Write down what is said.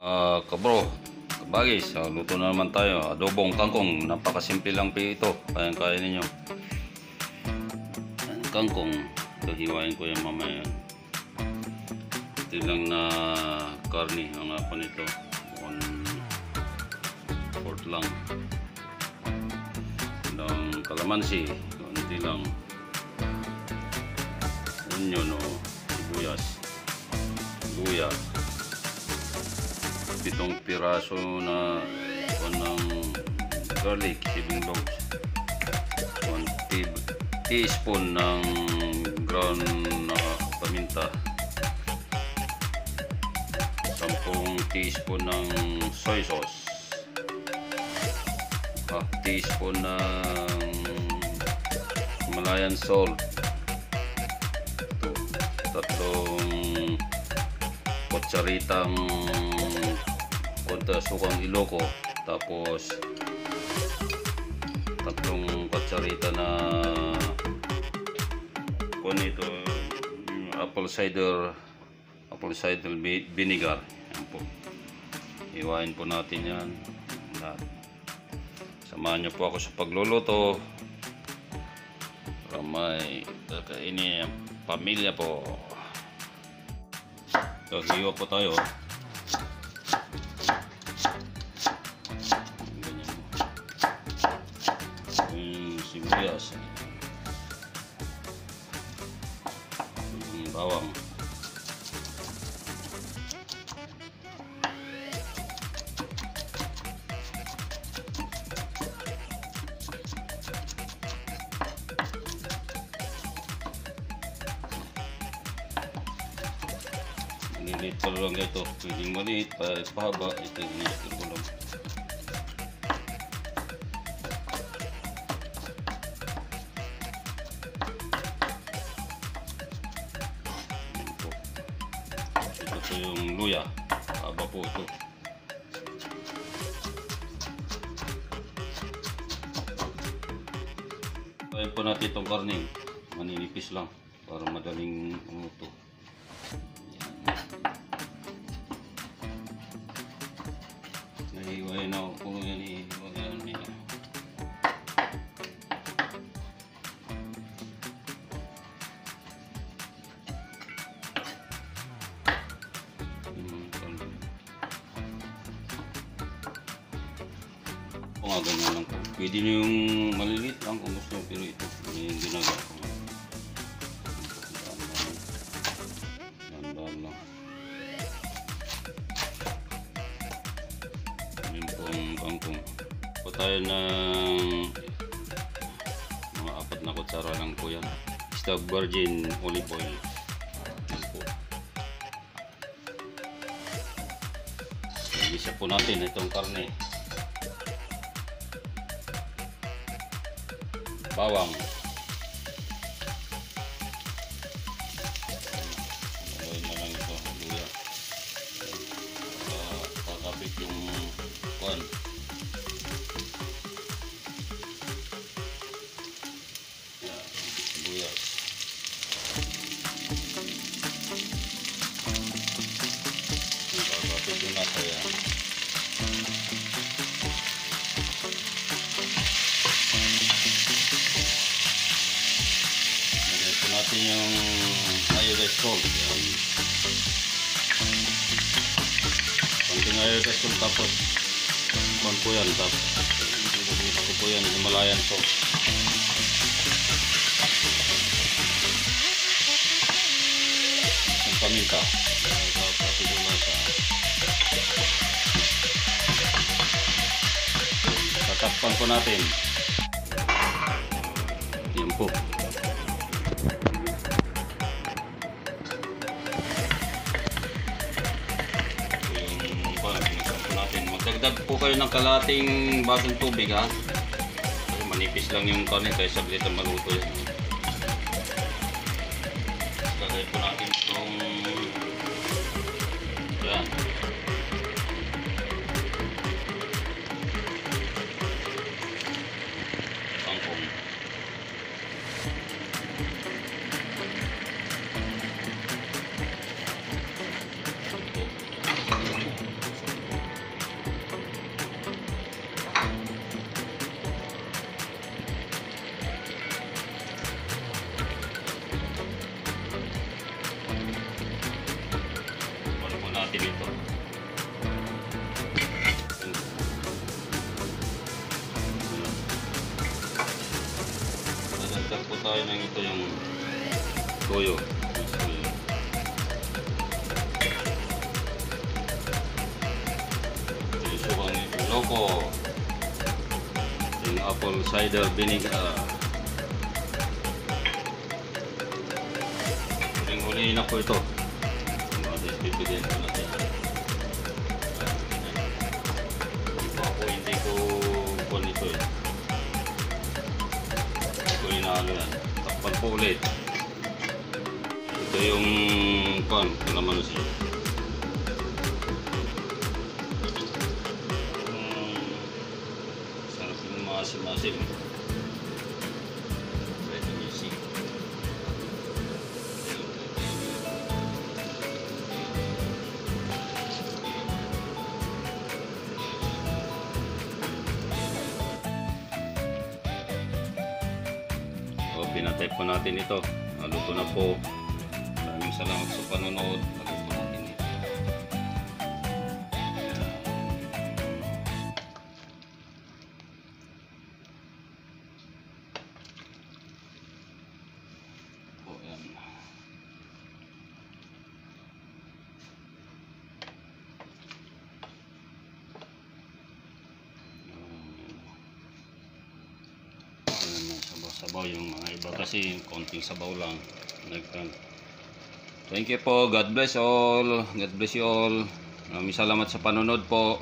Kabro, kabagis, luto na naman tayo. Adobong kangkong, napakasimple lang po ito. Kaya ninyo. Kangkong, ito hiwain ko yan mamaya. Ito lang na karni, ang apan ito. 1/4 lang. Ng kalamansi, konti lang. Onion o sibuyas, luya. 7 piraso na ng garlic, 7 cloves, 1 teaspoon ng ground na paminta, 10 teaspoon ng soy sauce, half teaspoon ng Himalayan salt, 3 kutsaritang sukang iloko, tapos 3 kutsarita na ito apple cider vinegar. Yan po, iwain po natin yan lahat. Samahan niyo po ako sa pagluluto para may kakainin ang pamilya po. So, hiwa po tayo. Sibuyas, bawang, maliit pa lang ito, pwedeng maliit pahaba, ito iniskil ko lang. Ito yung luya, haba po ito. Tayin po natin itong karning, maninipis lang para madaling umuto. Nahiwain na po yan, ihiwain niya. Ganyan lang po. Pwede nyo yung maliliit lang kung gusto, pero ito yung ginagawa ko. Dandan lang. Yun po ang kangkong. Po tayo ng mga 4 na kutsara lang po yan. Extra virgin olive oil. Yan po. Isa po natin itong karne. Bawang, gawin na lang ito, luya, kakapit yung kuwan, sibuyas, kakapit yung nasa yan. Natin yung iodized salt. Konting iodized salt, tapos kuhan po yan, tapos ito po yan, Himalayan salt. Ang paminta, tapos ito na sa tatakpan po natin. Yan po. Magdagdag po kayo ng kalating basong tubig, ha. Manipis lang yung karne, kaya saglit ang maluto yan. Lagay po natin itong yan. Kangkong. tayo ng ito yung toyo. Isukang loko. Yung apple cider vinegar. Huling-huliin na po ito. Bibigyan ko natin. Hindi ko kuhan ito eh. Hindi ko inahalo yan. Takpan po ulit. Ito yung kuhan. Ito naman siya. Sarap yung maasim-asim. Vitamin C. Pinatay po natin ito. Naluto na po. Maraming salamat sa panonood. Naluto natin ito. Po, yan. Sabaw yung mga iba kasi konting sabaw lang. Thank you po. God bless all. God bless you all. Maraming salamat sa panonood po.